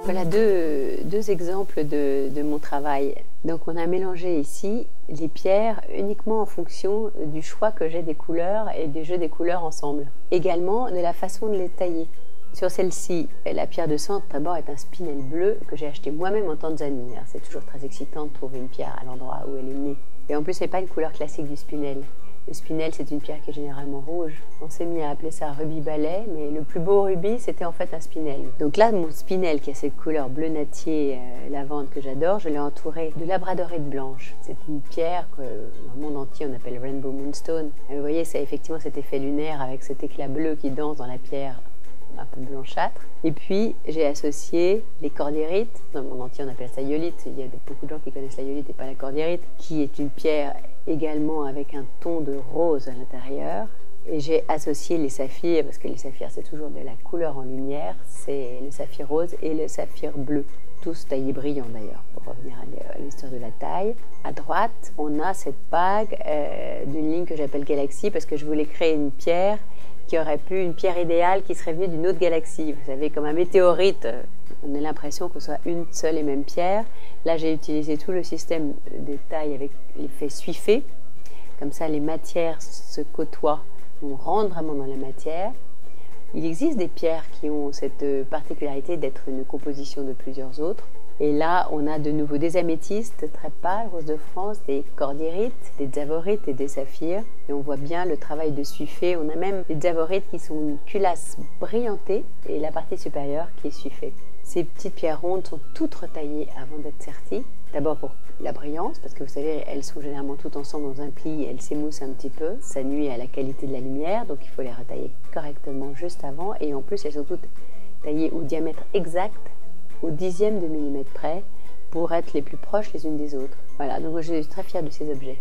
Voilà deux exemples de mon travail. Donc on a mélangé ici les pierres uniquement en fonction du choix que j'ai des couleurs et du jeu des couleurs ensemble. Également de la façon de les tailler. Sur celle-ci, la pierre de centre d'abord est un spinel bleu que j'ai acheté moi-même en Tanzanie. C'est toujours très excitant de trouver une pierre à l'endroit où elle est née. Et en plus, ce n'est pas une couleur classique du spinel. Le spinel, c'est une pierre qui est généralement rouge. On s'est mis à appeler ça rubis balai, mais le plus beau rubis, c'était en fait un spinel. Donc là, mon spinel, qui a cette couleur bleu natier lavande que j'adore, je l'ai entouré de labradorite blanche. C'est une pierre que dans le monde entier, on appelle Rainbow Moonstone. Et vous voyez, ça a effectivement cet effet lunaire avec cet éclat bleu qui danse dans la pierre un peu blanchâtre. Et puis, j'ai associé les cordiérites. Dans le monde entier, on appelle ça iolite. Il y a beaucoup de gens qui connaissent la iolite et pas la cordiérite, qui est une pierre également avec un ton de rose à l'intérieur. Et j'ai associé les saphirs, parce que les saphirs c'est toujours de la couleur en lumière, c'est le saphir rose et le saphir bleu, tous taillés brillants d'ailleurs, pour revenir à l'histoire de la taille. À droite, on a cette bague d'une ligne que j'appelle Galaxy, parce que je voulais créer une pierre qui aurait pu, une pierre idéale qui serait venue d'une autre galaxie. Vous savez, comme un météorite, on a l'impression que ce soit une seule et même pierre. Là, j'ai utilisé tout le système de taille avec l'effet suifé. Comme ça, les matières se côtoient, on rentre vraiment dans la matière. Il existe des pierres qui ont cette particularité d'être une composition de plusieurs autres. Et là, on a de nouveau des améthystes très pâles, rose de France, des cordiérites, des dzavorites et des saphirs. Et on voit bien le travail de suifé. On a même des dzavorites qui sont une culasse brillantée et la partie supérieure qui est suifée. Ces petites pierres rondes sont toutes retaillées avant d'être serties. D'abord pour la brillance, parce que vous savez, elles sont généralement toutes ensemble dans un pli, elles s'émoussent un petit peu. Ça nuit à la qualité de la lumière, donc il faut les retailler correctement juste avant. Et en plus, elles sont toutes taillées au diamètre exact, au dixième de millimètre près, pour être les plus proches les unes des autres. Voilà, donc je suis très fière de ces objets.